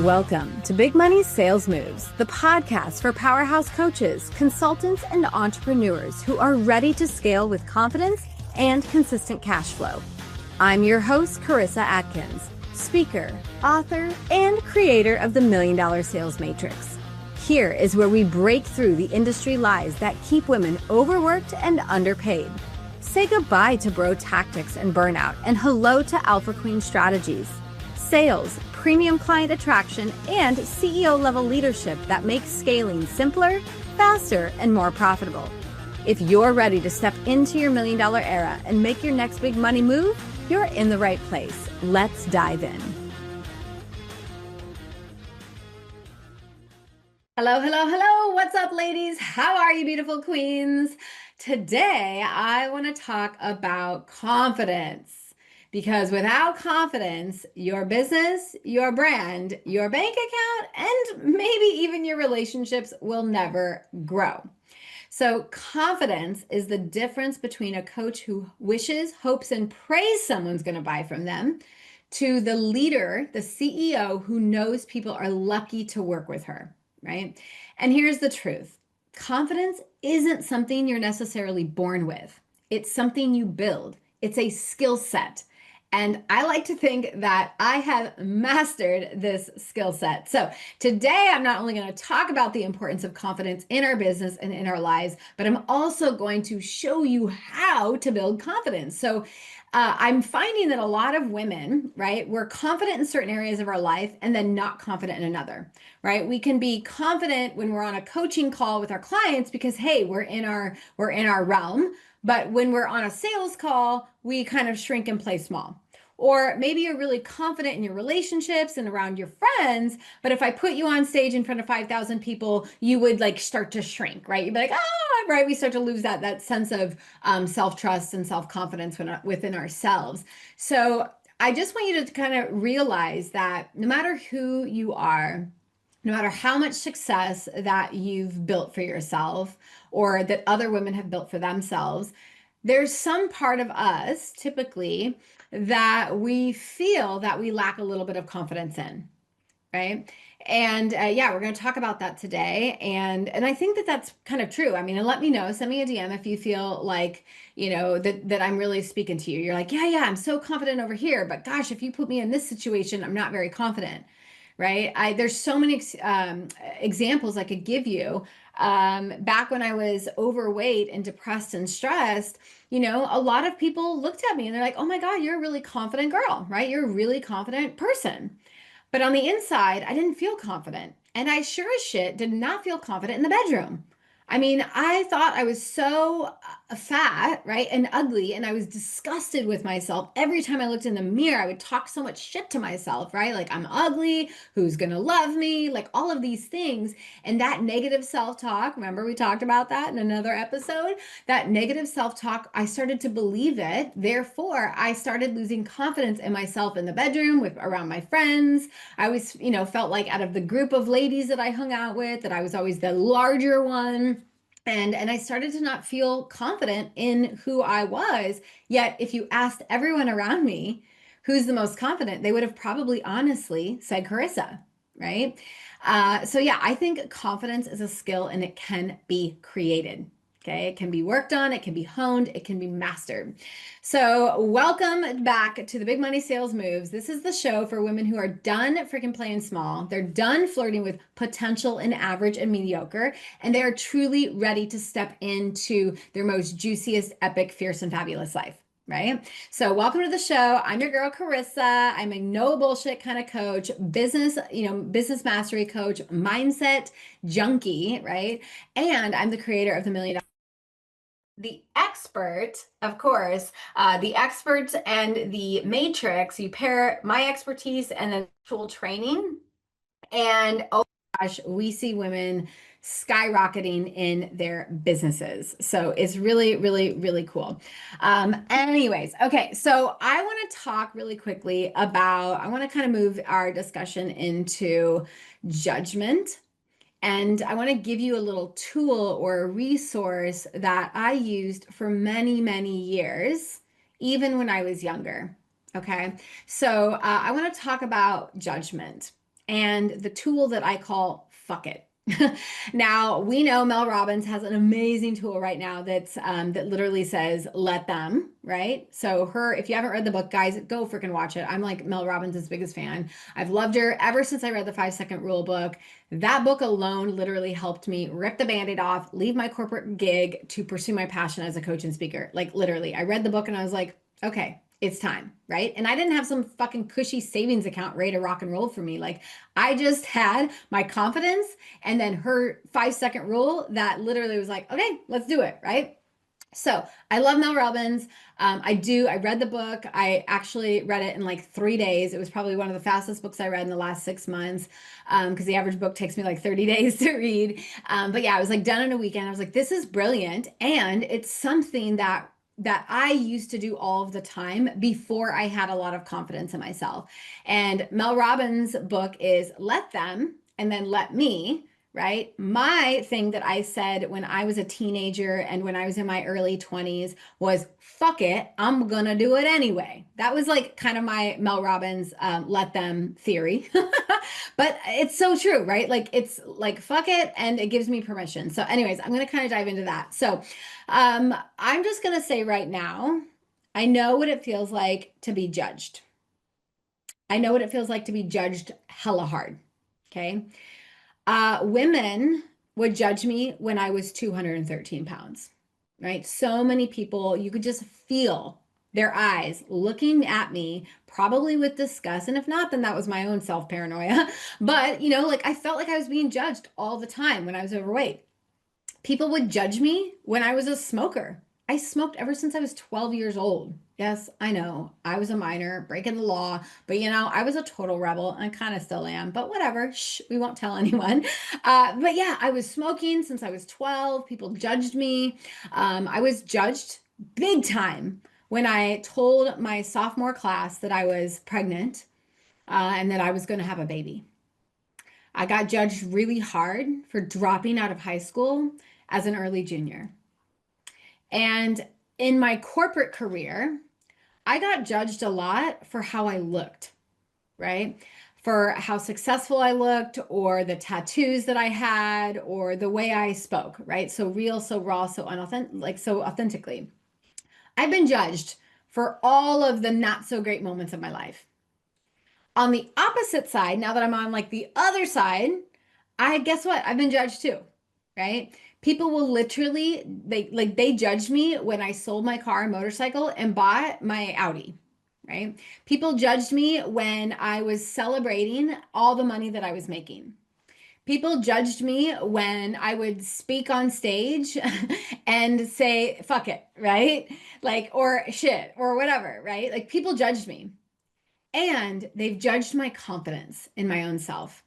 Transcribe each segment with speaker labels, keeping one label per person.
Speaker 1: Welcome to Big Money Sales Moves, the podcast for powerhouse coaches, consultants, and entrepreneurs who are ready to scale with confidence and consistent cash flow. I'm your host, Karissa Atkins, speaker, author, and creator of the $1 Million Sales Matrix. Here is where we break through the industry lies that keep women overworked and underpaid. Say goodbye to bro tactics and burnout, and hello to alpha queen strategies. Sales, premium client attraction, and CEO-level leadership that makes scaling simpler, faster, and more profitable. If you're ready to step into your $1 Million era and make your next big money move, you're in the right place. Let's dive in. Hello, hello, hello. What's up, ladies? How are you, beautiful queens? Today, I want to talk about confidence. Because without confidence, your business, your brand, your bank account, and maybe even your relationships will never grow. So confidence is the difference between a coach who wishes, hopes, and prays someone's going to buy from them to the leader, the CEO who knows people are lucky to work with her, right? And here's the truth. Confidence isn't something you're necessarily born with. It's something you build. It's a skill set. And I like to think that I have mastered this skill set. So today, I'm not only going to talk about the importance of confidence in our business and in our lives, but I'm also going to show you how to build confidence. So I'm finding that a lot of women, right, we're confident in certain areas of our life and then not confident in another, right? We can be confident when we're on a coaching call with our clients because, hey, we're in our realm. But when we're on a sales call, we kind of shrink and play small. Or maybe you're really confident in your relationships and around your friends, but if I put you on stage in front of 5,000 people, you would like start to shrink, right? You'd be like, ah, right? We start to lose that sense of self-trust and self-confidence within ourselves. So I just want you to kind of realize that no matter who you are, no matter how much success that you've built for yourself or that other women have built for themselves, there's some part of us typically that we feel that we lack a little bit of confidence in, right? And we're going to talk about that today. And I think that that's kind of true. I mean, and let me know, send me a DM if you feel like, you know, that I'm really speaking to you. You're like, yeah, I'm so confident over here, but gosh, if you put me in this situation, I'm not very confident. Right? There's so many examples I could give you. Back when I was overweight and depressed and stressed, you know, a lot of people looked at me and they're like, oh my God, you're a really confident girl, right? You're a really confident person. But on the inside, I didn't feel confident. And I sure as shit did not feel confident in the bedroom. I mean, I thought I was so fat, right, and ugly, and I was disgusted with myself. Every time I looked in the mirror, I would talk so much shit to myself, right? Like, I'm ugly, who's gonna love me, like all of these things. And that negative self-talk, remember we talked about that in another episode? That negative self-talk, I started to believe it. Therefore, I started losing confidence in myself in the bedroom around my friends. I always, you know, felt like out of the group of ladies that I hung out with, that I was always the larger one. And I started to not feel confident in who I was. Yet, if you asked everyone around me who's the most confident, they would have probably honestly said Karissa, right? I think confidence is a skill and it can be created. Okay, it can be worked on, it can be honed, it can be mastered. So welcome back to the Big Money Sales Moves. This is the show for women who are done freaking playing small. They're done flirting with potential and average and mediocre, and they are truly ready to step into their most juiciest, epic, fierce, and fabulous life. Right? So welcome to the show. I'm your girl, Karissa. I'm a no bullshit kind of coach, business mastery coach, mindset junkie, right? And I'm the creator of the $1 Million. The expert, of course, the experts and the matrix, you pair my expertise and then actual training. And oh gosh, we see women skyrocketing in their businesses. So it's really, really, really cool. Anyways, okay, so I want to talk really quickly I want to kind of move our discussion into judgment. And I want to give you a little tool or a resource that I used for many, many years, even when I was younger. Okay. So I want to talk about judgment. and the tool that I call fuck it. Now we know Mel Robbins has an amazing tool right now that literally says let them, right? So her, if you haven't read the book, guys, go freaking watch it. I'm like Mel Robbins' biggest fan. I've loved her ever since I read the 5 Second Rule book. That book alone literally helped me rip the band-aid off, leave my corporate gig to pursue my passion as a coach and speaker. Like literally, I read the book and I was like, okay, it's time, right? And I didn't have some fucking cushy savings account ready to rock and roll for me. Like I just had my confidence and then her 5 second rule that literally was like, okay, let's do it, right? So I love Mel Robbins. I read the book. I actually read it in like 3 days. It was probably one of the fastest books I read in the last 6 months because the average book takes me like 30 days to read. But yeah, I was like done in a weekend. I was like, this is brilliant. And it's something that I used to do all of the time before I had a lot of confidence in myself. And Mel Robbins' book is Let Them and then Let Me, right? My thing that I said when I was a teenager and when I was in my early 20s was, fuck it, I'm gonna do it anyway. That was like kind of my Mel Robbins let them theory. But it's so true, right? Like it's like, fuck it, and it gives me permission. So, anyways, I'm gonna kind of dive into that. So, I'm just gonna say right now, I know what it feels like to be judged. I know what it feels like to be judged hella hard. Okay. Women would judge me when I was 213 pounds, right? So many people, you could just feel their eyes looking at me, probably with disgust. And if not, then that was my own self paranoia. But, like I felt like I was being judged all the time when I was overweight. People would judge me when I was a smoker. I smoked ever since I was 12 years old. Yes, I know. I was a minor, breaking the law, but I was a total rebel and I kind of still am, but whatever. Shh, we won't tell anyone. But yeah, I was smoking since I was 12. People judged me. I was judged big time when I told my sophomore class that I was pregnant and that I was going to have a baby. I got judged really hard for dropping out of high school as an early junior. And in my corporate career, I got judged a lot for how I looked, right? For how successful I looked, or the tattoos that I had, or the way I spoke, right? So real, so raw, so unauthentic, like so authentically. I've been judged for all of the not so great moments of my life. On the opposite side, now that I'm on like the other side, I guess what? I've been judged too, right? People will literally they judged me when I sold my car and motorcycle and bought my Audi, right? People judged me when I was celebrating all the money that I was making. People judged me when I would speak on stage and say fuck it, right? Like or shit or whatever, right? Like people judged me. And they've judged my confidence in my own self.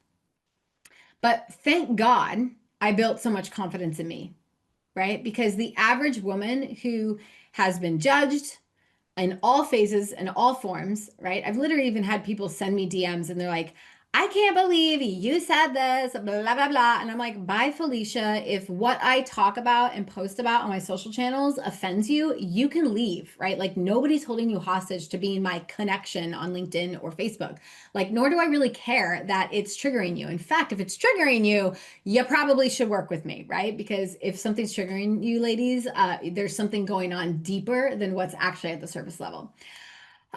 Speaker 1: But thank God I built so much confidence in me, right? Because the average woman who has been judged in all phases and all forms, right? I've literally even had people send me DMs and they're like, I can't believe you said this, blah, blah, blah. And I'm like, bye, Felicia. If what I talk about and post about on my social channels offends you, you can leave, right? Like nobody's holding you hostage to being my connection on LinkedIn or Facebook. Like, nor do I really care that it's triggering you. In fact, if it's triggering you, you probably should work with me, right? Because if something's triggering you, ladies, there's something going on deeper than what's actually at the surface level.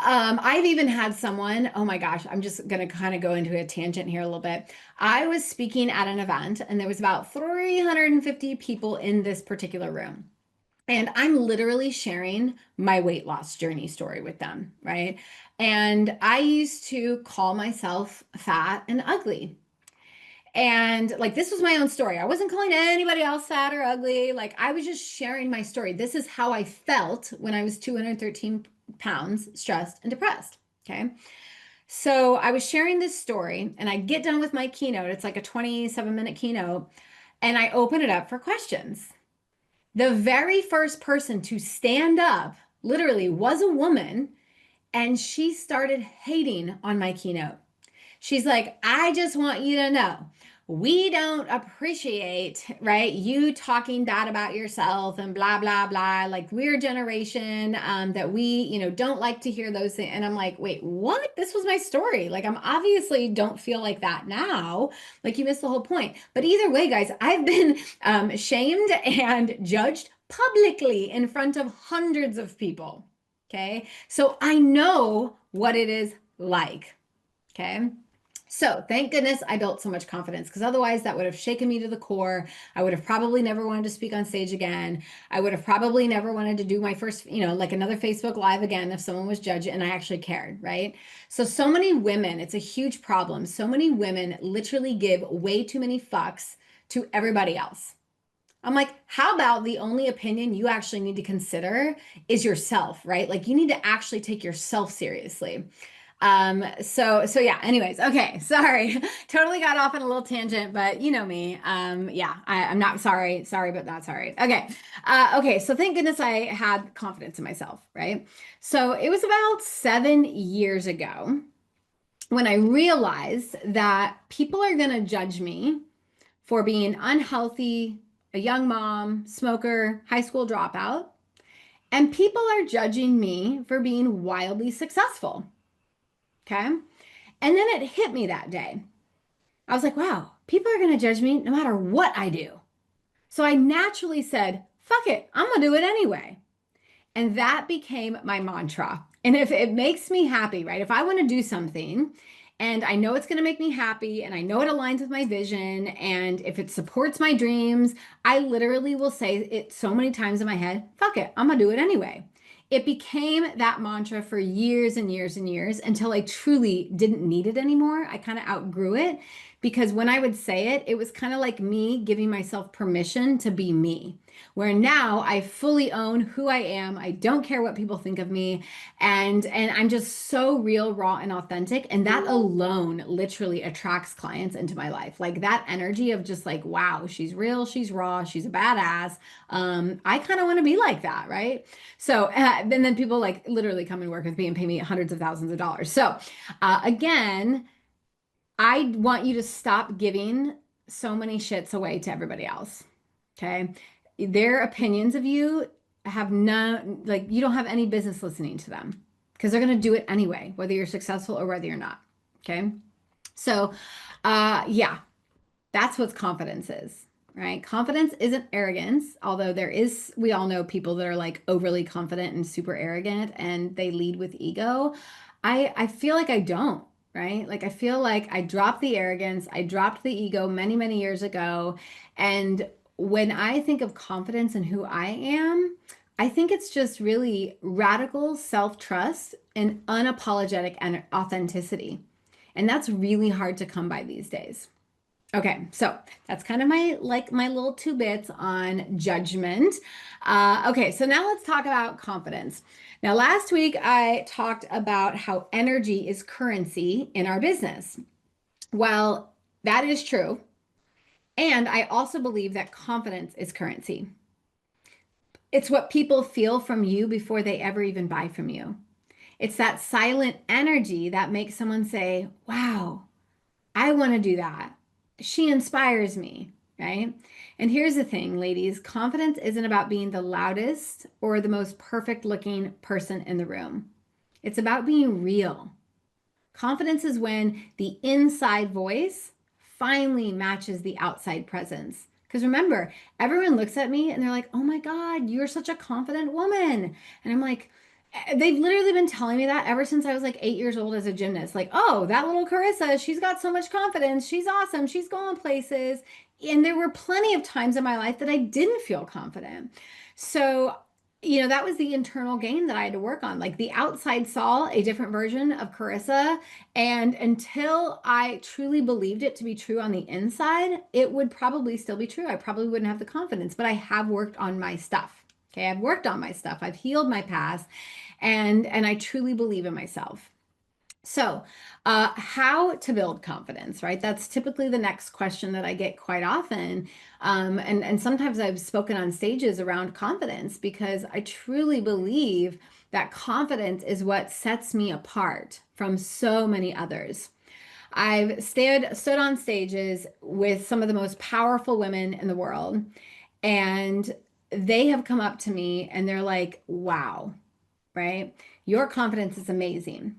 Speaker 1: I've even had someone, oh my gosh, I'm just going to kind of go into a tangent here a little bit. I was speaking at an event and there was about 350 people in this particular room. And I'm literally sharing my weight loss journey story with them, right? And I used to call myself fat and ugly. And like, this was my own story. I wasn't calling anybody else fat or ugly. Like, I was just sharing my story. This is how I felt when I was 213 pounds, stressed and depressed. Okay. So I was sharing this story and I get done with my keynote. It's like a 27-minute keynote. And I open it up for questions. The very first person to stand up literally was a woman. And she started hating on my keynote. She's like, I just want you to know we don't appreciate, right, you talking bad about yourself and blah, blah, blah. Like we're a generation that we, don't like to hear those things. And I'm like, wait, what? This was my story. Like I'm obviously don't feel like that now. Like you missed the whole point. But either way, guys, I've been shamed and judged publicly in front of hundreds of people. Okay. So I know what it is like. Okay. So thank goodness I built so much confidence because otherwise that would have shaken me to the core. I would have probably never wanted to speak on stage again. I would have probably never wanted to do my first, like another Facebook Live again if someone was judging and I actually cared, right? So many women, it's a huge problem. So many women literally give way too many fucks to everybody else. I'm like, how about the only opinion you actually need to consider is yourself, right? Like you need to actually take yourself seriously. So yeah, anyways, okay, sorry. Totally got off on a little tangent, but you know me. Yeah, I'm not sorry, but not sorry. Okay. Okay, so thank goodness I had confidence in myself, right? So it was about 7 years ago when I realized that people are gonna judge me for being unhealthy, a young mom, smoker, high school dropout, and people are judging me for being wildly successful. Okay. And then it hit me that day. I was like, wow, people are going to judge me no matter what I do. So I naturally said, fuck it, I'm going to do it anyway. And that became my mantra. And if it makes me happy, right? If I want to do something and I know it's going to make me happy and I know it aligns with my vision and if it supports my dreams, I literally will say it so many times in my head, fuck it, I'm going to do it anyway. It became that mantra for years and years and years until I truly didn't need it anymore. I kind of outgrew it because when I would say it, it was kind of like me giving myself permission to be me. Where now I fully own who I am. I don't care what people think of me. And I'm just so real, raw, and authentic. And that alone literally attracts clients into my life. Like that energy of just like, wow, she's real, she's raw, she's a badass. I kind of want to be like that, right? So, and then people like literally come and work with me and pay me hundreds of thousands of dollars. So, again, I want you to stop giving so many shits away to everybody else. Okay. Their opinions of you have no, like, you don't have any business listening to them because they're going to do it anyway, whether you're successful or whether you're not. Okay. So, yeah, that's what confidence is, right? Confidence isn't arrogance, although we all know people that are like overly confident and super arrogant and they lead with ego. I feel like I don't, right? Like I feel like I dropped the arrogance, I dropped the ego many, many years ago. And when I think of confidence and who I am, I think it's just really radical self-trust and unapologetic and authenticity. And that's really hard to come by these days. Okay, so that's kind of my little two bits on judgment. Okay, so now let's talk about confidence. Now, last week I talked about how energy is currency in our business. Well, that is true. And I also believe that confidence is currency. It's what people feel from you before they ever even buy from you. It's that silent energy that makes someone say, wow, I want to do that. She inspires me, right? And here's the thing, ladies, confidence isn't about being the loudest or the most perfect looking person in the room. It's about being real. Confidence is when the inside voice finally matches the outside presence. Because remember, everyone looks at me and they're like, oh my God, you're such a confident woman. And I'm like, they've literally been telling me that ever since I was like 8 years old as a gymnast. Like, oh, that little Karissa, she's got so much confidence. She's awesome. She's going places. And there were plenty of times in my life that I didn't feel confident. So, that was the internal game that I had to work on. Like the outside saw a different version of Karissa. And until I truly believed it to be true on the inside, it would probably still be true. I probably wouldn't have the confidence, but I have worked on my stuff. Okay, I've worked on my stuff. I've healed my past, and I truly believe in myself. So, how to build confidence, right? That's typically the next question that I get quite often. And sometimes I've spoken on stages around confidence because I truly believe that confidence is what sets me apart from so many others. I've stood on stages with some of the most powerful women in the world, and they have come up to me and they're like, wow, right? Your confidence is amazing.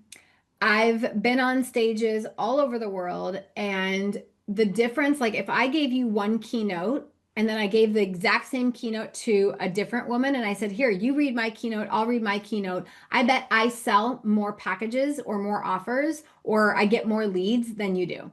Speaker 1: I've been on stages all over the world, and the difference, like if I gave you one keynote and then I gave the exact same keynote to a different woman and I said, here, you read my keynote, I'll read my keynote. I bet I sell more packages or more offers or I get more leads than you do.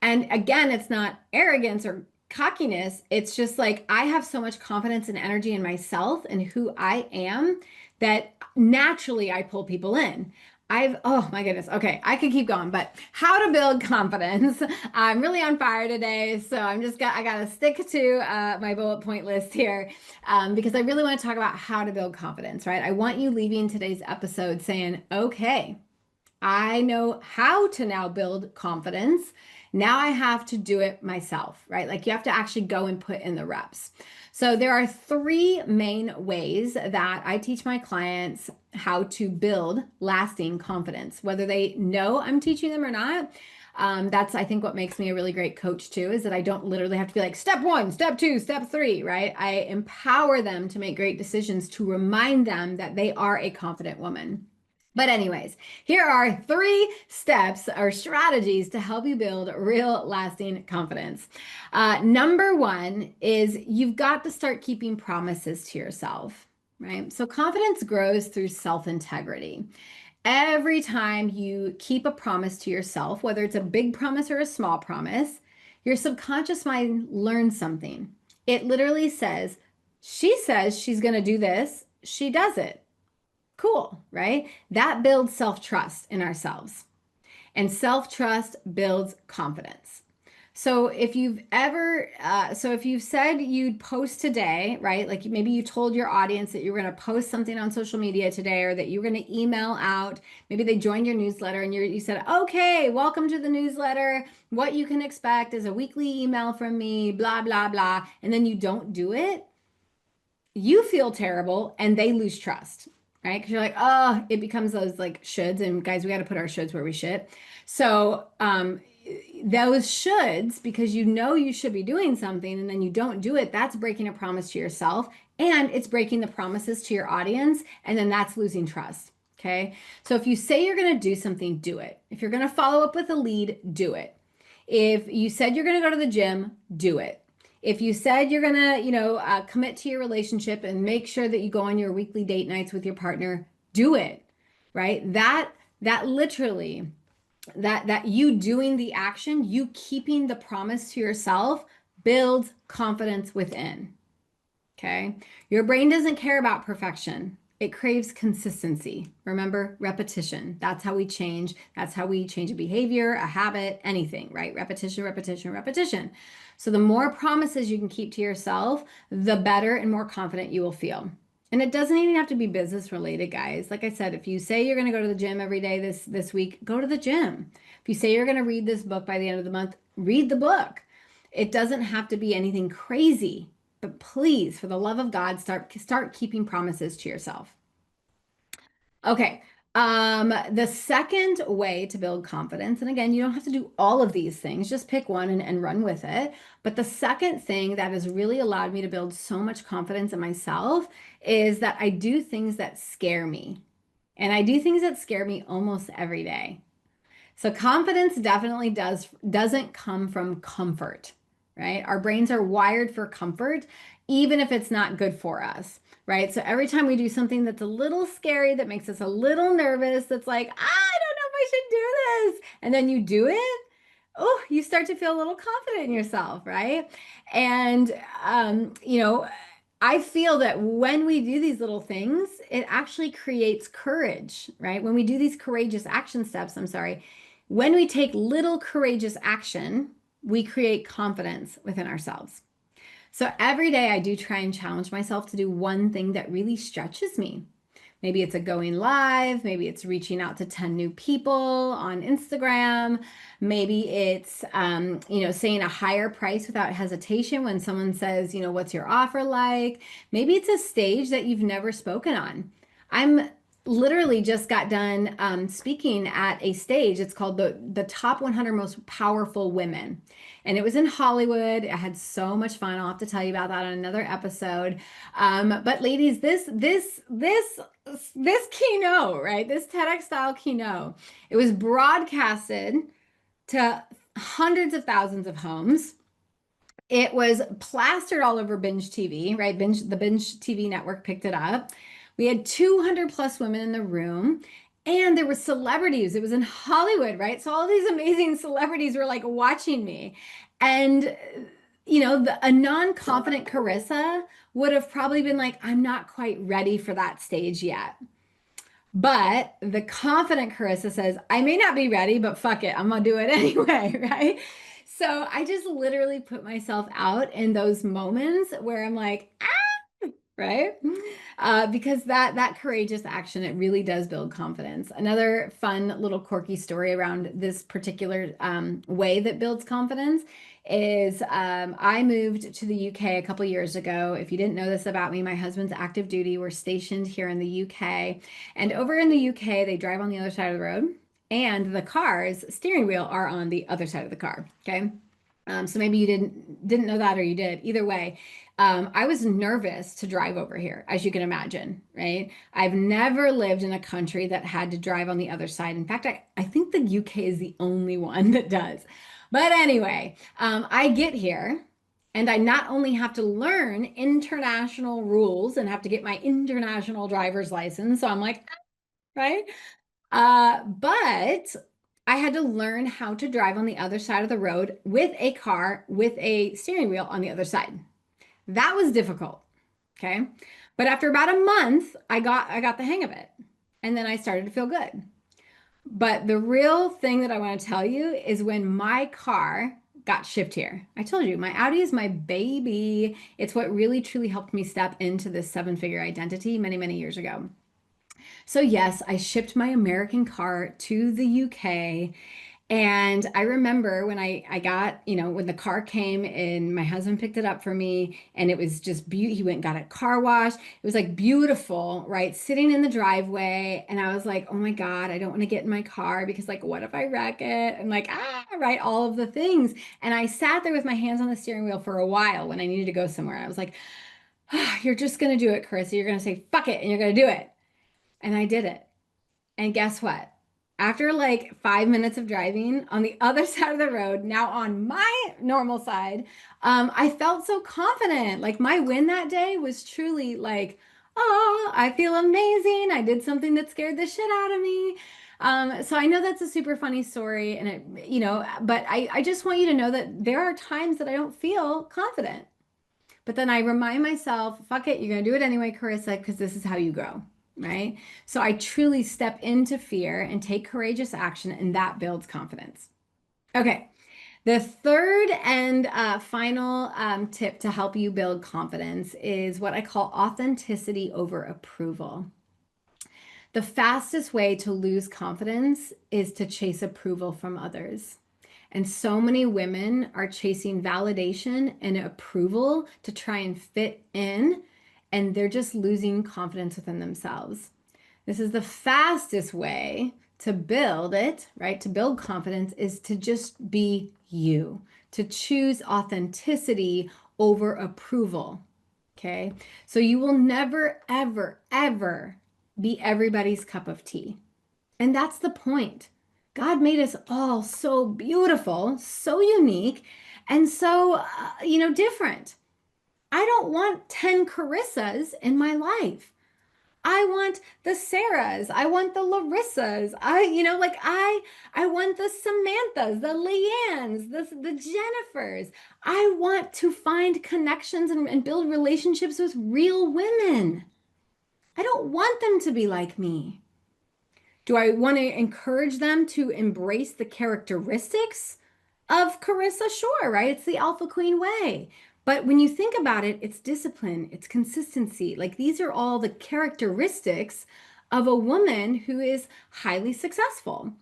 Speaker 1: And again, it's not arrogance or cockiness. It's just like I have so much confidence and energy in myself and who I am that naturally I pull people in. Oh my goodness. Okay, I could keep going, but how to build confidence. I'm really on fire today, so I gotta stick to my bullet point list here because I really want to talk about how to build confidence, right? I want you leaving today's episode saying, okay, I know how to now build confidence. Now I have to do it myself, right? Like you have to actually go and put in the reps. So there are three main ways that I teach my clients how to build lasting confidence, whether they know I'm teaching them or not. That's, I think, what makes me a really great coach too, is that I don't literally have to be like step one, step two, step three, right? I empower them to make great decisions to remind them that they are a confident woman. But anyways, here are three steps or strategies to help you build real lasting confidence. Number one is you've got to start keeping promises to yourself, right? So confidence grows through self-integrity. Every time you keep a promise to yourself, whether it's a big promise or a small promise, your subconscious mind learns something. It literally says she's going to do this, she does it. Cool, right? That builds self-trust in ourselves. And self-trust builds confidence. So if you've said you'd post today, right? Like maybe you told your audience that you were going to post something on social media today or that you were going to email out, maybe they joined your newsletter and you said, okay, welcome to the newsletter. What you can expect is a weekly email from me, blah, blah, blah. And then you don't do it. You feel terrible and they lose trust, right? Because you're like, oh, it becomes those like shoulds. And guys, we got to put our shoulds where we should. So those shoulds, because you know you should be doing something and then you don't do it, that's breaking a promise to yourself and it's breaking the promises to your audience. And then that's losing trust. Okay. So if you say you're going to do something, do it. If you're going to follow up with a lead, do it. If you said you're going to go to the gym, do it. If you said you're going to, commit to your relationship and make sure that you go on your weekly date nights with your partner, do it, right? That literally, that you doing the action, you keeping the promise to yourself builds confidence within, okay? Your brain doesn't care about perfection. It craves consistency. Remember, repetition. That's how we change. That's how we change a behavior, a habit, anything, right? Repetition, repetition, repetition. So the more promises you can keep to yourself, the better and more confident you will feel. And it doesn't even have to be business related, guys. Like I said, if you say you're going to go to the gym every day this week, go to the gym. If you say you're going to read this book by the end of the month, read the book. It doesn't have to be anything crazy, but please, for the love of God, start keeping promises to yourself. Okay. The second way to build confidence, and again, you don't have to do all of these things, just pick one and run with it. But the second thing that has really allowed me to build so much confidence in myself is that I do things that scare me. And I do things that scare me almost every day. So confidence definitely doesn't come from comfort, right? Our brains are wired for comfort, even if it's not good for us, right? So every time we do something that's a little scary, that makes us a little nervous, that's like, I don't know if I should do this. And then you do it, oh, you start to feel a little confident in yourself, right? And, I feel that when we do these little things, it actually creates courage, right? When we do these courageous action steps, when we take little courageous action, we create confidence within ourselves. So every day I do try and challenge myself to do one thing that really stretches me. Maybe it's a going live, maybe it's reaching out to 10 new people on Instagram. Maybe it's, saying a higher price without hesitation when someone says, what's your offer like? Maybe it's a stage that you've never spoken on. I'm literally just got done speaking at a stage. It's called the top 100 most powerful women, and it was in Hollywood. I had so much fun. I'll have to tell you about that on another episode. But ladies, this keynote, right? This TEDx style keynote, it was broadcasted to hundreds of thousands of homes. It was plastered all over Binge TV, right? The Binge TV network picked it up. We had 200 plus women in the room, and there were celebrities. It was in Hollywood, right? So all these amazing celebrities were like watching me. And, a non-confident Carissa would have probably been like, I'm not quite ready for that stage yet. But the confident Carissa says, I may not be ready, but fuck it, I'm gonna do it anyway, right? So I just literally put myself out in those moments where I'm like, right? Because that courageous action, it really does build confidence. Another fun little quirky story around this particular way that builds confidence is I moved to the UK a couple years ago. If you didn't know this about me, my husband's active duty. We're stationed here in the UK. And over in the UK, they drive on the other side of the road, and the car's steering wheel are on the other side of the car. Okay. So maybe you didn't know that, or you did. Either way, I was nervous to drive over here, as you can imagine, right? I've never lived in a country that had to drive on the other side. In fact, I think the UK is the only one that does. But anyway, I get here and I not only have to learn international rules and have to get my international driver's license. So I'm like, right? But I had to learn how to drive on the other side of the road with a car with a steering wheel on the other side. That was difficult. Okay. But after about a month, I got the hang of it. And then I started to feel good. But the real thing that I want to tell you is when my car got shipped here. I told you, my Audi is my baby. It's what really truly helped me step into this seven-figure identity many, many years ago. So, yes, I shipped my American car to the UK. And I remember when I got, when the car came and my husband picked it up for me, and it was just beautiful. He went and got a car wash. It was like beautiful, right? Sitting in the driveway. And I was like, oh my God, I don't want to get in my car because, like, what if I wreck it? And like, right, all of the things. And I sat there with my hands on the steering wheel for a while when I needed to go somewhere. I was like, you're just going to do it, Carissa. You're going to say, fuck it, and you're going to do it. And I did it. And guess what? After like 5 minutes of driving on the other side of the road, now on my normal side, I felt so confident. Like my win that day was truly like, oh, I feel amazing. I did something that scared the shit out of me. So I know that's a super funny story, and but I just want you to know that there are times that I don't feel confident. But then I remind myself, fuck it, you're going to do it anyway, Carissa, because this is how you grow, right? So I truly step into fear and take courageous action, and that builds confidence. Okay. The third and final tip to help you build confidence is what I call authenticity over approval. The fastest way to lose confidence is to chase approval from others. And so many women are chasing validation and approval to try and fit in, and they're just losing confidence within themselves. This is the fastest way to build it, right? To build confidence is to just be you, to choose authenticity over approval. Okay. So you will never, ever, ever be everybody's cup of tea. And that's the point. God made us all so beautiful, so unique, and so, different. I don't want 10 Carissas in my life. I want the Sarahs. I want the Larissas. I want the Samanthas, the Leannes, the Jennifers. I want to find connections and build relationships with real women. I don't want them to be like me. Do I want to encourage them to embrace the characteristics of Carissa? Sure, right? It's the Alpha Queen way. But when you think about it, it's discipline, it's consistency. Like these are all the characteristics of a woman who is highly successful.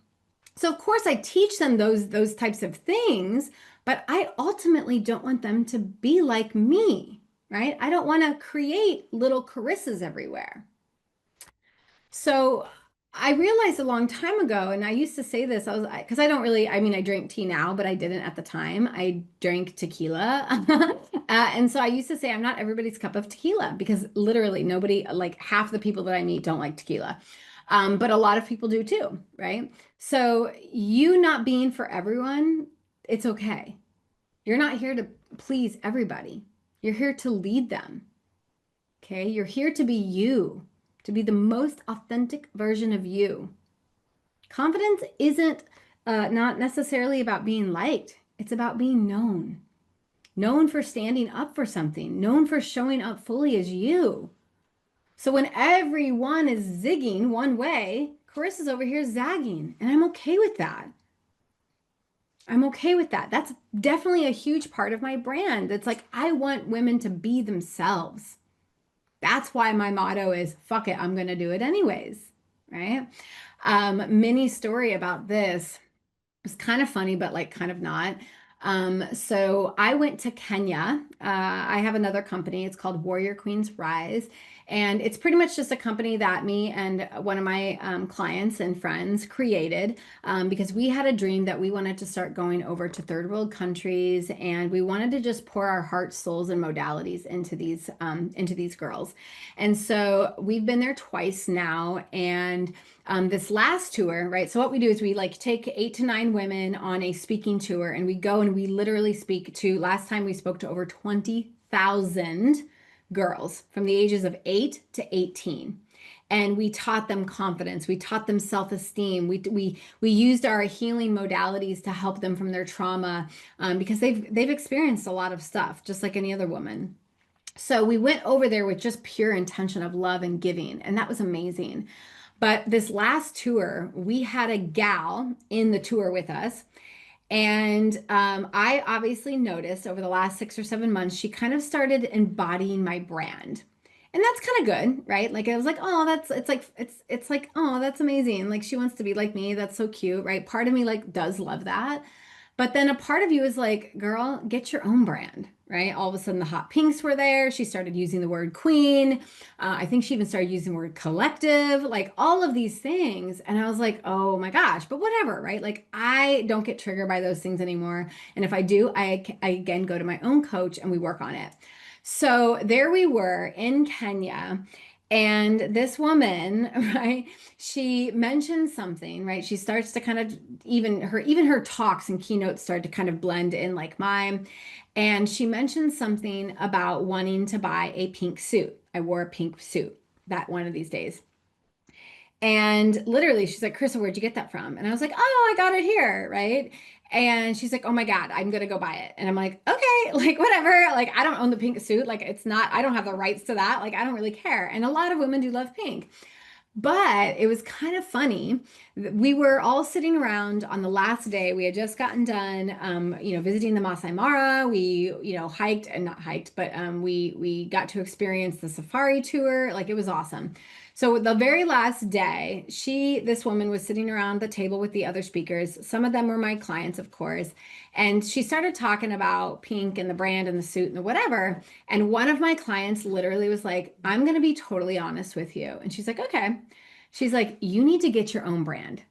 Speaker 1: So of course I teach them those types of things, but I ultimately don't want them to be like me, right? I don't want to create little Carissas everywhere. So I realized a long time ago, and I used to say this, because I don't really, I mean, I drink tea now, but I didn't at the time. I drank tequila. And so I used to say, I'm not everybody's cup of tequila because literally nobody, like half the people that I meet don't like tequila. But a lot of people do too, right? So you not being for everyone, it's okay. You're not here to please everybody. You're here to lead them. Okay, you're here to be you, to be the most authentic version of you. Confidence isn't not necessarily about being liked, it's about being known. Known for standing up for something, known for showing up fully as you. So when everyone is zigging one way, Carissa's over here zagging, and I'm okay with that. I'm okay with that. That's definitely a huge part of my brand. It's like I want women to be themselves. That's why my motto is fuck it, I'm going to do it anyways, right? Mini story about this. It's kind of funny, but like kind of not. So I went to Kenya. I have another company. It's called Warrior Queens Rise. And it's pretty much just a company that me and one of my clients and friends created because we had a dream that we wanted to start going over to third world countries, and we wanted to just pour our hearts, souls, and modalities into these girls. And so we've been there twice now, and this last tour, right? So what we do is we like take 8 to 9 women on a speaking tour, and we go and we literally speak to, last time we spoke to over 20,000 girls from the ages of 8 to 18. And we taught them confidence. We taught them self-esteem. We used our healing modalities to help them from their trauma because they've experienced a lot of stuff, just like any other woman. So we went over there with just pure intention of love and giving, and that was amazing. But this last tour, we had a gal in the tour with us. And I obviously noticed over the last 6 or 7 months, she kind of started embodying my brand. And that's kind of good, right? Like I was like, oh, it's like, oh, that's amazing. Like she wants to be like me. That's so cute, right? Part of me like does love that. But then a part of you is like, girl, get your own brand, right? All of a sudden, the hot pinks were there. She started using the word queen. I think she even started using the word collective, like all of these things. And I was like, oh my gosh, but whatever, right? Like I don't get triggered by those things anymore. And if I do, I again go to my own coach and we work on it. So there we were in Kenya. And this woman, right, she mentioned something, right? She starts to kind of even her talks and keynotes start to kind of blend in like mine. And she mentioned something about wanting to buy a pink suit. I wore a pink suit that one of these days. And literally, she's like, Carissa, where'd you get that from? And I was like, oh, I got it here, right? And she's like, oh my God, I'm gonna go buy it. And I'm like, okay, like whatever. Like, I don't own the pink suit. Like, it's not, I don't have the rights to that. Like, I don't really care. And a lot of women do love pink. But it was kind of funny. We were all sitting around on the last day. We had just gotten done, visiting the Masai Mara. We, hiked and not hiked, but we got to experience the safari tour. Like it was awesome. So the very last day, this woman was sitting around the table with the other speakers. Some of them were my clients, of course. And she started talking about pink and the brand and the suit and the whatever. And one of my clients literally was like, I'm going to be totally honest with you. And she's like, okay. She's like, you need to get your own brand.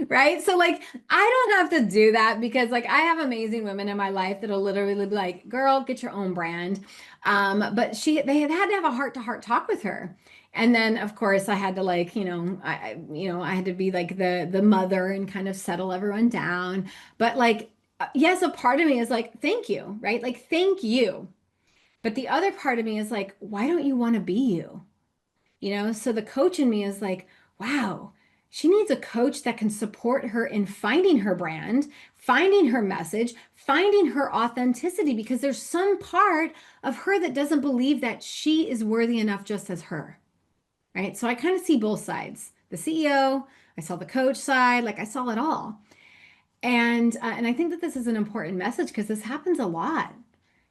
Speaker 1: Right? So like I don't have to do that because like I have amazing women in my life that'll literally be like, girl, get your own brand. But they had to have a heart-to-heart talk with her. And then of course I had to like, I had to be like the mother and kind of settle everyone down. But like yes, a part of me is like, thank you, right? Like thank you. But the other part of me is like, why don't you want to be you? So the coach in me is like, wow, she needs a coach that can support her in finding her brand, finding her message, finding her authenticity, because there's some part of her that doesn't believe that she is worthy enough just as her, right? So I kind of see both sides. The CEO, I saw the coach side, like I saw it all. And I think that this is an important message because this happens a lot,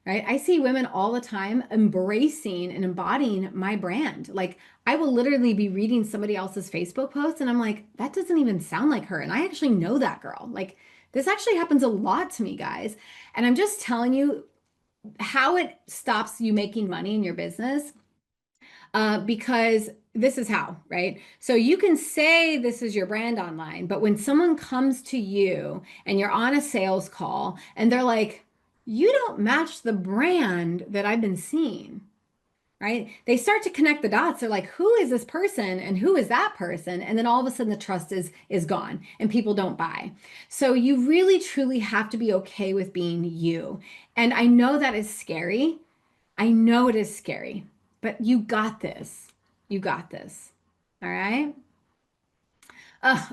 Speaker 1: right? I see women all the time embracing and embodying my brand. Like I will literally be reading somebody else's Facebook post and I'm like, that doesn't even sound like her. And I actually know that girl. Like this actually happens a lot to me, guys. And I'm just telling you how it stops you making money in your business. because this is how, right? So you can say this is your brand online, but when someone comes to you and you're on a sales call and they're like, you don't match the brand that I've been seeing, right? They start to connect the dots. They're like, who is this person and who is that person? And then all of a sudden the trust is gone and people don't buy. So you really truly have to be okay with being you. And I know that is scary. I know it is scary, but you got this. You got this. All right.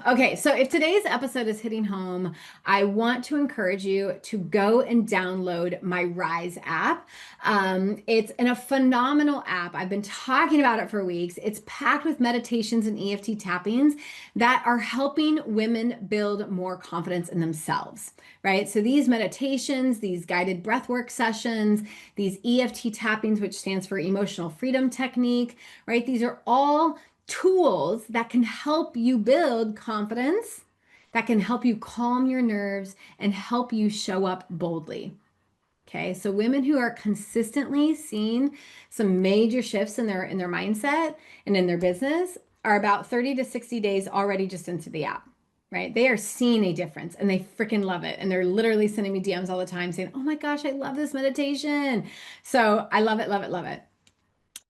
Speaker 1: Okay, so if today's episode is hitting home, I want to encourage you to go and download my Rise app. It's a phenomenal app. I've been talking about it for weeks. It's packed with meditations and EFT tappings that are helping women build more confidence in themselves, right? So these meditations, these guided breathwork sessions, these EFT tappings, which stands for emotional freedom technique, right? These are all tools that can help you build confidence, that can help you calm your nerves and help you show up boldly. Okay, so women who are consistently seeing some major shifts in their mindset and in their business are about 30 to 60 days already just into the app, right? They are seeing a difference and they freaking love it. And they're literally sending me DMs all the time saying, oh my gosh, I love this meditation. So I love it, love it, love it.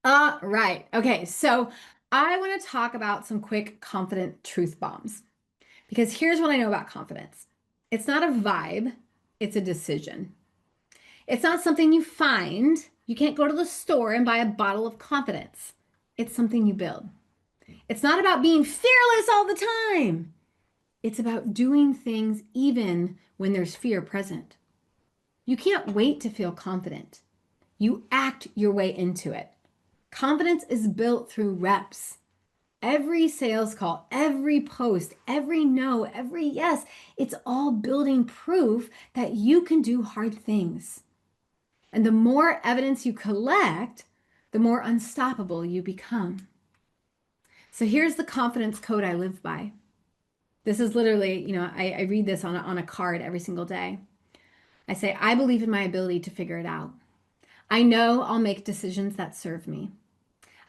Speaker 1: All right. Okay. So I want to talk about some quick confident truth bombs because here's what I know about confidence. It's not a vibe. It's a decision. It's not something you find. You can't go to the store and buy a bottle of confidence. It's something you build. It's not about being fearless all the time. It's about doing things even when there's fear present. You can't wait to feel confident. You act your way into it. Confidence is built through reps. Every sales call, every post, every no, every yes, it's all building proof that you can do hard things. And the more evidence you collect, the more unstoppable you become. So here's the confidence code I live by. This is literally, I read this on a card every single day. I say, I believe in my ability to figure it out. I know I'll make decisions that serve me.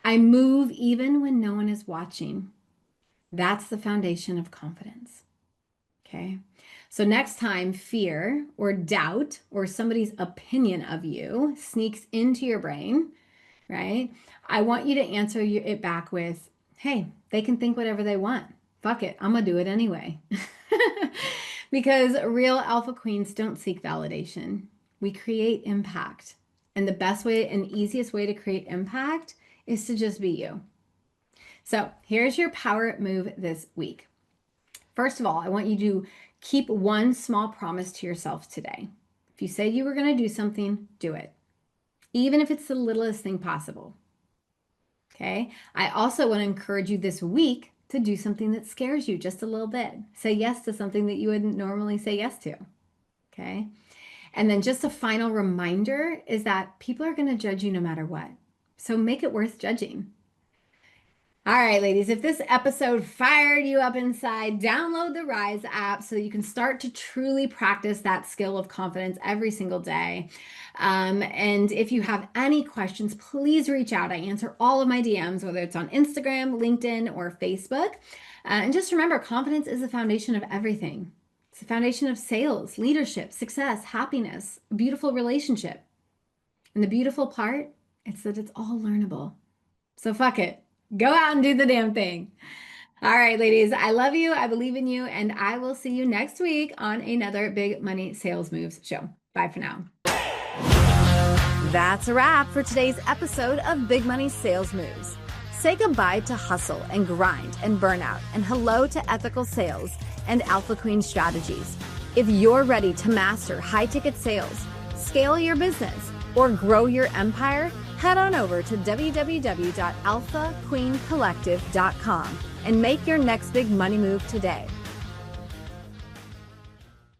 Speaker 1: I move even when no one is watching. That's the foundation of confidence. Okay. So next time fear or doubt or somebody's opinion of you sneaks into your brain, right? I want you to answer it back with, hey, they can think whatever they want. Fuck it. I'm going to do it anyway. Because real alpha queens don't seek validation. We create impact. And the best way and easiest way to create impact is to just be you. So here's your power move this week. First of all, I want you to keep one small promise to yourself today. If you say you were going to do something, do it. Even if it's the littlest thing possible. Okay. I also want to encourage you this week to do something that scares you just a little bit. Say yes to something that you wouldn't normally say yes to. Okay. And then just a final reminder is that people are going to judge you no matter what. So make it worth judging. All right, ladies, if this episode fired you up inside, download the Rise app so you can start to truly practice that skill of confidence every single day. And if you have any questions, please reach out. I answer all of my DMs, whether it's on Instagram, LinkedIn, or Facebook. And just remember, confidence is the foundation of everything. It's the foundation of sales, leadership, success, happiness, a beautiful relationship. And the beautiful part, it's that it's all learnable. So fuck it. Go out and do the damn thing. All right, ladies, I love you. I believe in you. And I will see you next week on another Big Money Sales Moves show. Bye for now.
Speaker 2: That's a wrap for today's episode of Big Money Sales Moves. Say goodbye to hustle and grind and burnout and hello to ethical sales and alpha queen strategies. If you're ready to master high-ticket sales, scale your business, or grow your empire, head on over to www.alphaqueencollective.com and make your next big money move today.